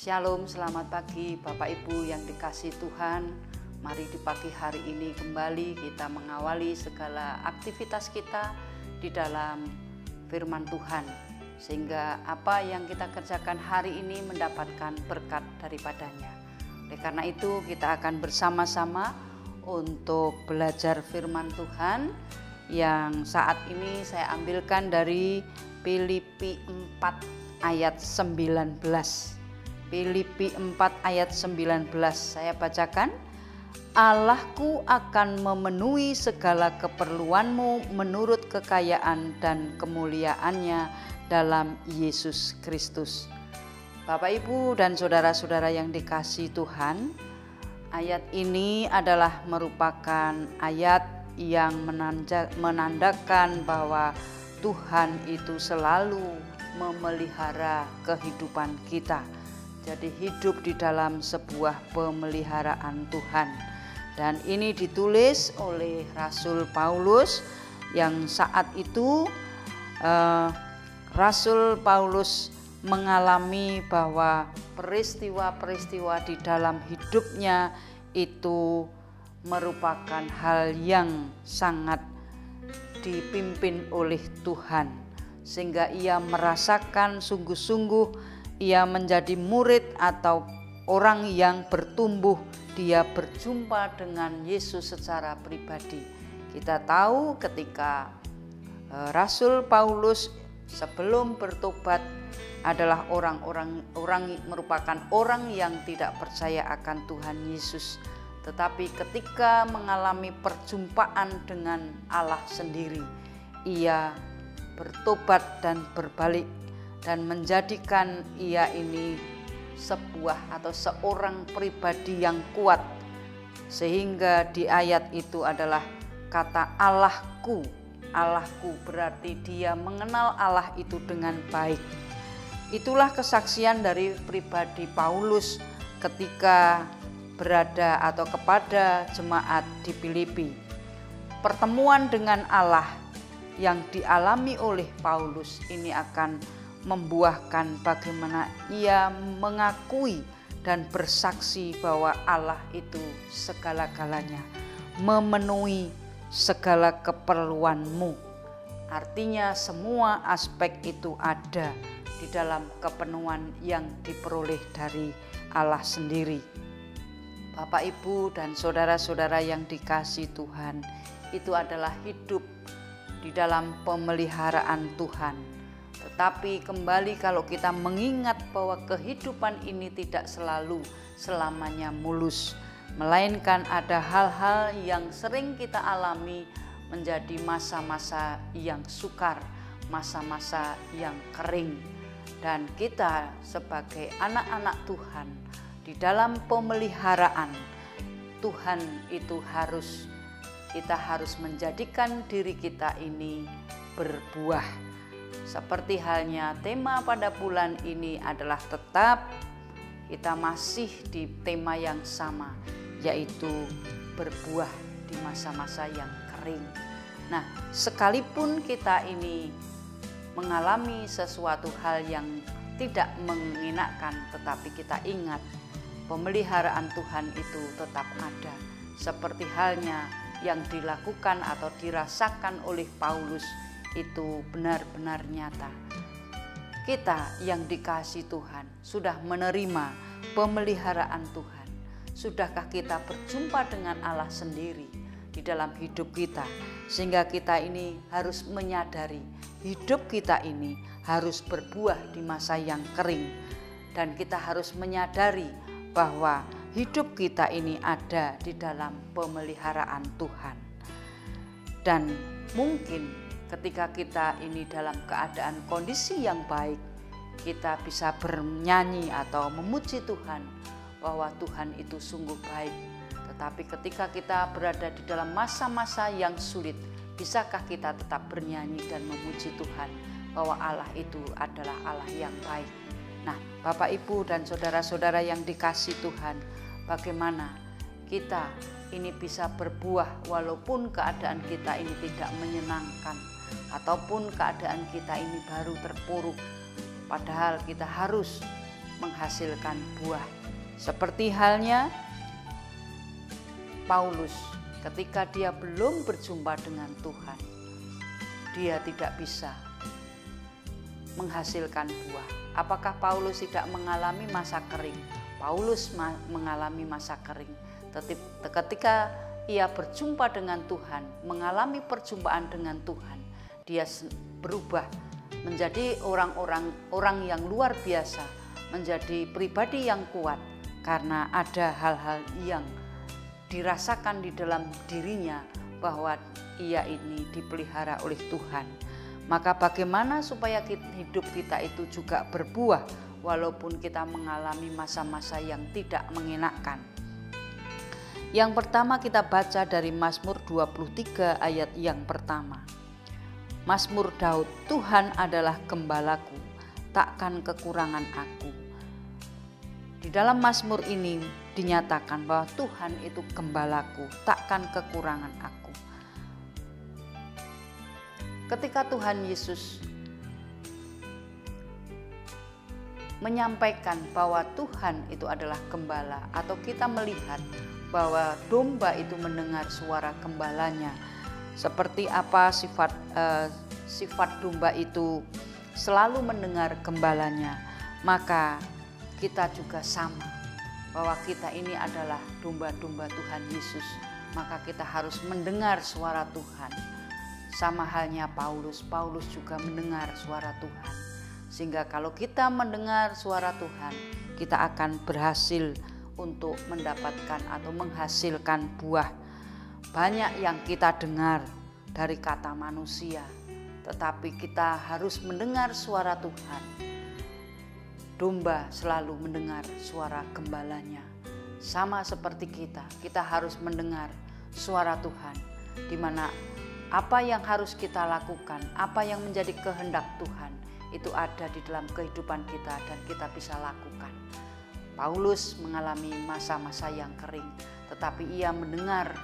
Shalom, selamat pagi Bapak Ibu yang dikasihi Tuhan. Mari di pagi hari ini kembali kita mengawali segala aktivitas kita di dalam firman Tuhan, sehingga apa yang kita kerjakan hari ini mendapatkan berkat daripadanya. Oleh karena itu kita akan bersama-sama untuk belajar firman Tuhan yang saat ini saya ambilkan dari Filipi 4 ayat 19. Filipi 4 ayat 19 saya bacakan. Allahku akan memenuhi segala keperluanmu menurut kekayaan dan kemuliaannya dalam Yesus Kristus. Bapak Ibu dan saudara-saudara yang dikasihi Tuhan, ayat ini adalah merupakan ayat yang menandakan bahwa Tuhan itu selalu memelihara kehidupan kita. Jadi hidup di dalam sebuah pemeliharaan Tuhan. Dan ini ditulis oleh Rasul Paulus yang saat itu Rasul Paulus mengalami bahwa peristiwa-peristiwa di dalam hidupnya itu merupakan hal yang sangat dipimpin oleh Tuhan, sehingga ia merasakan sungguh-sungguh ia menjadi murid atau orang yang bertumbuh. Dia berjumpa dengan Yesus secara pribadi. Kita tahu ketika Rasul Paulus sebelum bertobat adalah orang merupakan orang yang tidak percaya akan Tuhan Yesus. Tetapi ketika mengalami perjumpaan dengan Allah sendiri, ia bertobat dan berbalik dan menjadikan ia ini sebuah atau seorang pribadi yang kuat, sehingga di ayat itu adalah kata Allahku. Allahku berarti dia mengenal Allah itu dengan baik. Itulah kesaksian dari pribadi Paulus ketika berada atau kepada jemaat di Filipi. Pertemuan dengan Allah yang dialami oleh Paulus ini akan membuahkan bagaimana ia mengakui dan bersaksi bahwa Allah itu segala-galanya, memenuhi segala keperluanmu. Artinya semua aspek itu ada di dalam kepenuhan yang diperoleh dari Allah sendiri. Bapak, Ibu, dan saudara-saudara yang dikasihi Tuhan, itu adalah hidup di dalam pemeliharaan Tuhan. Tetapi kembali kalau kita mengingat bahwa kehidupan ini tidak selalu selamanya mulus, melainkan ada hal-hal yang sering kita alami menjadi masa-masa yang sukar, masa-masa yang kering. Dan kita sebagai anak-anak Tuhan di dalam pemeliharaan Tuhan itu kita harus menjadikan diri kita ini berbuah. Seperti halnya tema pada bulan ini adalah tetap kita masih di tema yang sama, yaitu berbuah di masa-masa yang kering. Nah, sekalipun kita ini mengalami sesuatu hal yang tidak mengenakan, tetapi kita ingat pemeliharaan Tuhan itu tetap ada. Seperti halnya yang dilakukan atau dirasakan oleh Paulus itu benar-benar nyata. Kita yang dikasihi Tuhan sudah menerima pemeliharaan Tuhan. Sudahkah kita berjumpa dengan Allah sendiri di dalam hidup kita, sehingga kita ini harus menyadari hidup kita ini harus berbuah di masa yang kering, dan kita harus menyadari bahwa hidup kita ini ada di dalam pemeliharaan Tuhan. Dan mungkin ketika kita ini dalam keadaan kondisi yang baik, kita bisa bernyanyi atau memuji Tuhan bahwa Tuhan itu sungguh baik. Tetapi ketika kita berada di dalam masa-masa yang sulit, bisakah kita tetap bernyanyi dan memuji Tuhan bahwa Allah itu adalah Allah yang baik? Nah, Bapak, Ibu, dan saudara-saudara yang dikasihi Tuhan, bagaimana kita ini bisa berbuah walaupun keadaan kita ini tidak menyenangkan, ataupun keadaan kita ini baru terpuruk. Padahal kita harus menghasilkan buah. Seperti halnya Paulus, ketika dia belum berjumpa dengan Tuhan, dia tidak bisa menghasilkan buah. Apakah Paulus tidak mengalami masa kering? Paulus mengalami masa kering. Ketika ia berjumpa dengan Tuhan, mengalami perjumpaan dengan Tuhan, dia berubah menjadi orang yang luar biasa, menjadi pribadi yang kuat, karena ada hal-hal yang dirasakan di dalam dirinya bahwa ia ini dipelihara oleh Tuhan. Maka bagaimana supaya hidup kita itu juga berbuah walaupun kita mengalami masa-masa yang tidak mengenakan? Yang pertama kita baca dari Mazmur 23 ayat yang pertama. Mazmur Daud, Tuhan adalah gembalaku, takkan kekurangan aku. Di dalam Mazmur ini dinyatakan bahwa Tuhan itu gembalaku, takkan kekurangan aku. Ketika Tuhan Yesus menyampaikan bahwa Tuhan itu adalah gembala, atau kita melihat bahwa domba itu mendengar suara gembalanya, seperti apa sifat domba itu selalu mendengar gembalanya, maka kita juga sama, bahwa kita ini adalah domba-domba Tuhan Yesus, maka kita harus mendengar suara Tuhan. Sama halnya Paulus juga mendengar suara Tuhan. Sehingga kalau kita mendengar suara Tuhan, kita akan berhasil untuk mendapatkan atau menghasilkan buah. Banyak yang kita dengar dari kata manusia, tetapi kita harus mendengar suara Tuhan. Domba selalu mendengar suara gembalanya. Sama seperti kita harus mendengar suara Tuhan, di mana apa yang harus kita lakukan, apa yang menjadi kehendak Tuhan, itu ada di dalam kehidupan kita dan kita bisa lakukan. Paulus mengalami masa-masa yang kering, tetapi ia mendengar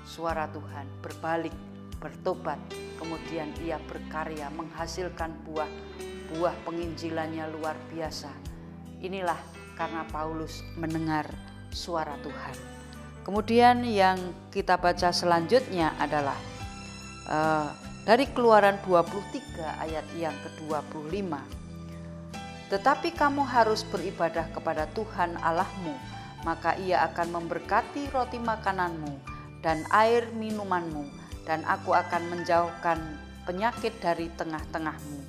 suara Tuhan, berbalik, bertobat, kemudian ia berkarya menghasilkan buah penginjilannya luar biasa. Inilah karena Paulus mendengar suara Tuhan. Kemudian yang kita baca selanjutnya adalah dari Keluaran 23 ayat yang ke-25. Tetapi kamu harus beribadah kepada Tuhan Allahmu, maka ia akan memberkati roti makananmu dan air minumanmu, dan aku akan menjauhkan penyakit dari tengah-tengahmu.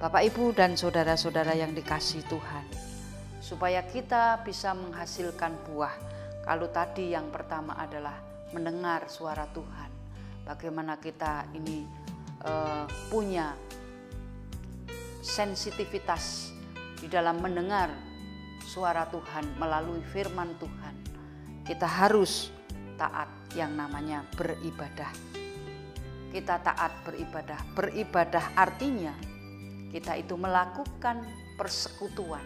Bapak, Ibu, dan saudara-saudara yang dikasihi Tuhan, supaya kita bisa menghasilkan buah, kalau tadi yang pertama adalah mendengar suara Tuhan, bagaimana kita ini punya sensitivitas di dalam mendengar suara Tuhan melalui firman Tuhan. Kita harus taat yang namanya beribadah. Kita taat beribadah. Beribadah artinya kita itu melakukan persekutuan.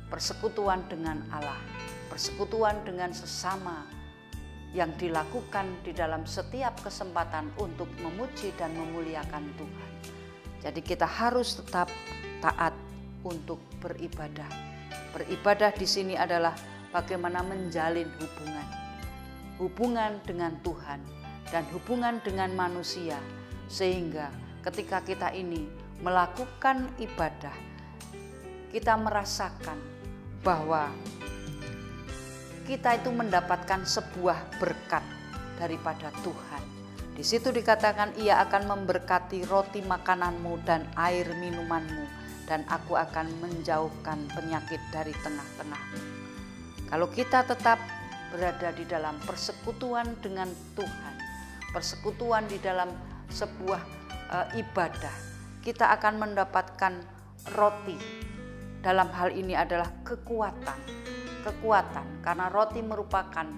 Persekutuan dengan Allah, persekutuan dengan sesama, yang dilakukan di dalam setiap kesempatan untuk memuji dan memuliakan Tuhan. Jadi kita harus tetap taat untuk beribadah. Beribadah di sini adalah bagaimana menjalin hubungan dengan Tuhan dan hubungan dengan manusia, sehingga ketika kita ini melakukan ibadah, kita merasakan bahwa kita itu mendapatkan sebuah berkat daripada Tuhan. Di situ dikatakan ia akan memberkati roti makananmu dan air minumanmu, dan aku akan menjauhkan penyakit dari tengah-tengahmu. Kalau kita tetap berada di dalam persekutuan dengan Tuhan, persekutuan di dalam sebuah ibadah, kita akan mendapatkan roti. Dalam hal ini adalah kekuatan, karena roti merupakan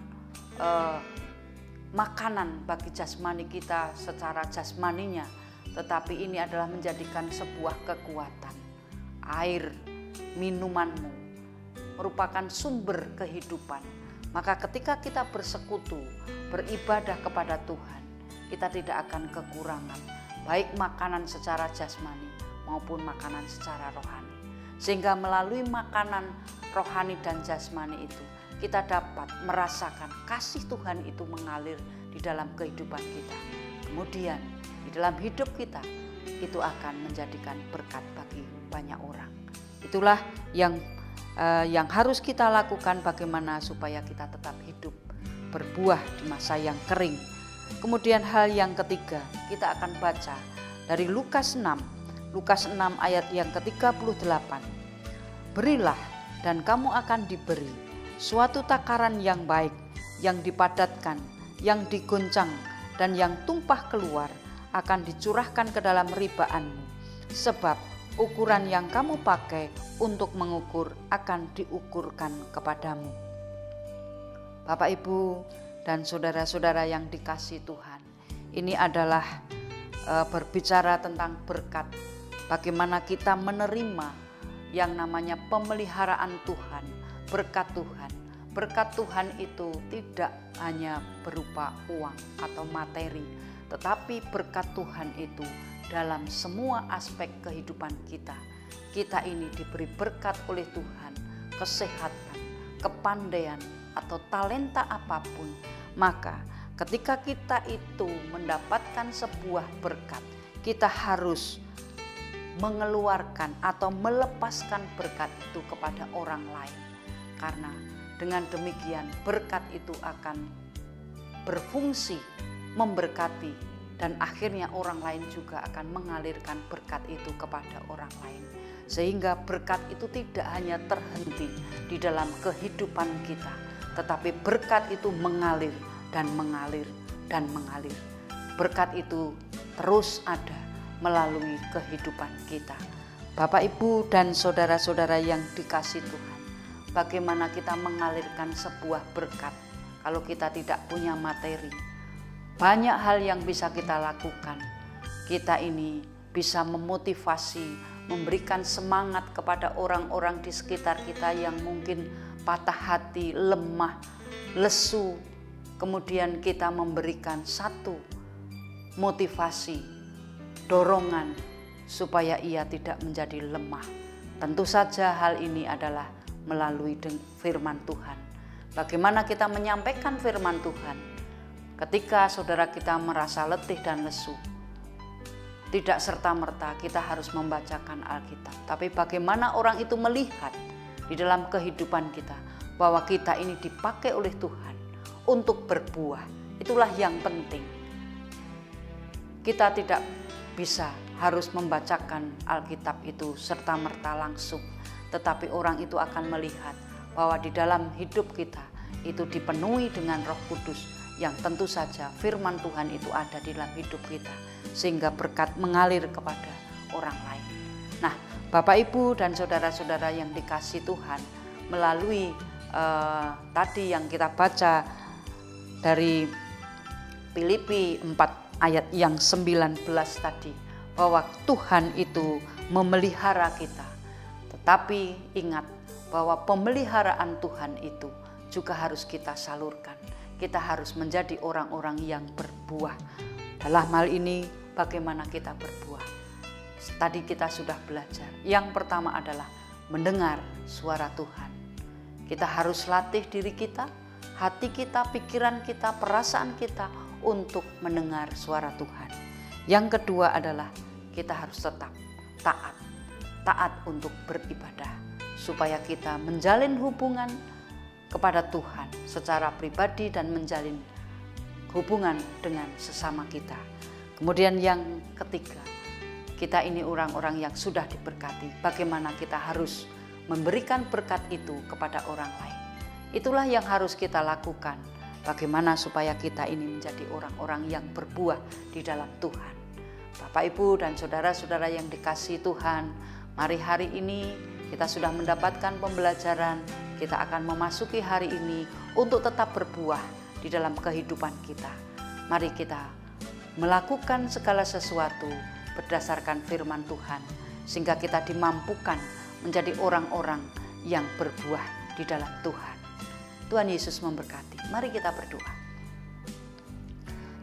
makanan bagi jasmani kita secara jasmaninya, tetapi ini adalah menjadikan sebuah kekuatan. Air minumanmu merupakan sumber kehidupan. Maka ketika kita bersekutu, beribadah kepada Tuhan, kita tidak akan kekurangan, baik makanan secara jasmani maupun makanan secara rohani. Sehingga melalui makanan rohani dan jasmani itu kita dapat merasakan kasih Tuhan itu mengalir di dalam kehidupan kita. Kemudian di dalam hidup kita itu akan menjadikan berkat bagi banyak orang. Itulah yang harus kita lakukan, bagaimana supaya kita tetap hidup berbuah di masa yang kering. Kemudian hal yang ketiga, kita akan baca dari Lukas 6 ayat yang ke-38. Berilah dan kamu akan diberi, suatu takaran yang baik, yang dipadatkan, yang digoncang, dan yang tumpah keluar akan dicurahkan ke dalam ribaanmu. Sebab ukuran yang kamu pakai untuk mengukur akan diukurkan kepadamu. Bapak, Ibu, dan saudara-saudara yang dikasihi Tuhan, ini adalah berbicara tentang berkat. Bagaimana kita menerima yang namanya pemeliharaan Tuhan, berkat Tuhan. Berkat Tuhan itu tidak hanya berupa uang atau materi, tetapi berkat Tuhan itu dalam semua aspek kehidupan kita. Kita ini diberi berkat oleh Tuhan, kesehatan, kepandaian, atau talenta apapun. Maka ketika kita itu mendapatkan sebuah berkat, kita harus mengeluarkan atau melepaskan berkat itu kepada orang lain. Karena dengan demikian berkat itu akan berfungsi memberkati, dan akhirnya orang lain juga akan mengalirkan berkat itu kepada orang lain. Sehingga berkat itu tidak hanya terhenti di dalam kehidupan kita, tetapi berkat itu mengalir dan mengalir dan mengalir. Berkat itu terus ada melalui kehidupan kita. Bapak, Ibu, dan saudara-saudara yang dikasihi Tuhan, bagaimana kita mengalirkan sebuah berkat kalau kita tidak punya materi? Banyak hal yang bisa kita lakukan. Kita ini bisa memotivasi, memberikan semangat kepada orang-orang di sekitar kita yang mungkin patah hati, lemah, lesu. Kemudian kita memberikan satu motivasi, dorongan supaya ia tidak menjadi lemah. Tentu saja hal ini adalah melalui firman Tuhan. Bagaimana kita menyampaikan firman Tuhan? Ketika saudara kita merasa letih dan lesu, tidak serta-merta kita harus membacakan Alkitab. Tapi bagaimana orang itu melihat di dalam kehidupan kita bahwa kita ini dipakai oleh Tuhan untuk berbuah. Itulah yang penting. Kita tidak bisa harus membacakan Alkitab itu serta-merta langsung, tetapi orang itu akan melihat bahwa di dalam hidup kita itu dipenuhi dengan Roh Kudus, yang tentu saja firman Tuhan itu ada di dalam hidup kita, sehingga berkat mengalir kepada orang lain. Nah, Bapak, Ibu, dan saudara-saudara yang dikasihi Tuhan, melalui tadi yang kita baca dari Filipi 4 ayat yang 19 tadi, bahwa Tuhan itu memelihara kita. Tetapi ingat bahwa pemeliharaan Tuhan itu juga harus kita salurkan. Kita harus menjadi orang-orang yang berbuah. Dalam hal ini bagaimana kita berbuah? Tadi kita sudah belajar. Yang pertama adalah mendengar suara Tuhan. Kita harus latih diri kita, hati kita, pikiran kita, perasaan kita untuk mendengar suara Tuhan. Yang kedua adalah kita harus tetap taat untuk beribadah, supaya kita menjalin hubungan kepada Tuhan secara pribadi dan menjalin hubungan dengan sesama kita. Kemudian yang ketiga, kita ini orang-orang yang sudah diberkati. Bagaimana kita harus memberikan berkat itu kepada orang lain? Itulah yang harus kita lakukan. Bagaimana supaya kita ini menjadi orang-orang yang berbuah di dalam Tuhan. Bapak, Ibu, dan saudara-saudara yang dikasihi Tuhan, mari hari ini kita sudah mendapatkan pembelajaran. Kita akan memasuki hari ini untuk tetap berbuah di dalam kehidupan kita. Mari kita melakukan segala sesuatu berdasarkan firman Tuhan, sehingga kita dimampukan menjadi orang-orang yang berbuah di dalam Tuhan. Tuhan Yesus memberkati. Mari kita berdoa.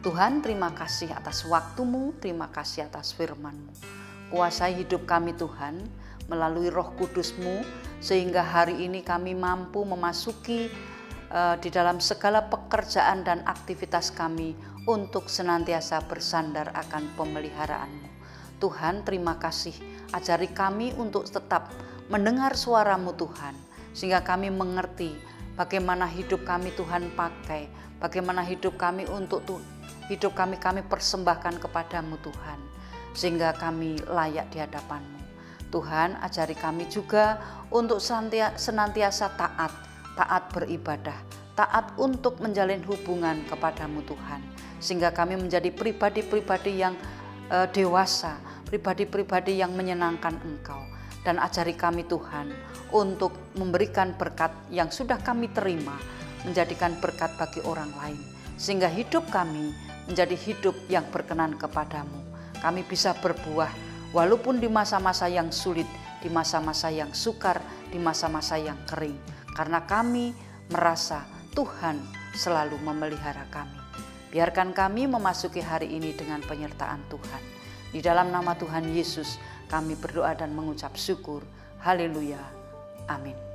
Tuhan, terima kasih atas waktu-Mu, terima kasih atas firman-Mu. Kuasai hidup kami Tuhan, melalui Roh Kudus-Mu, sehingga hari ini kami mampu memasuki di dalam segala pekerjaan dan aktivitas kami untuk senantiasa bersandar akan pemeliharaan-Mu. Tuhan, terima kasih, ajari kami untuk tetap mendengar suara-Mu Tuhan, sehingga kami mengerti bagaimana hidup kami Tuhan pakai, bagaimana hidup kami kami persembahkan kepadamu Tuhan, sehingga kami layak di hadapan-Mu. Tuhan, ajari kami juga untuk senantiasa taat beribadah, taat untuk menjalin hubungan kepadamu Tuhan, sehingga kami menjadi pribadi-pribadi yang dewasa, pribadi-pribadi yang menyenangkan Engkau. Dan ajari kami Tuhan untuk memberikan berkat yang sudah kami terima, menjadikan berkat bagi orang lain, sehingga hidup kami menjadi hidup yang berkenan kepadamu. Kami bisa berbuah walaupun di masa-masa yang sulit, di masa-masa yang sukar, di masa-masa yang kering, karena kami merasa Tuhan selalu memelihara kami. Biarkan kami memasuki hari ini dengan penyertaan Tuhan. Di dalam nama Tuhan Yesus kami berdoa dan mengucap syukur. Haleluya. Amin.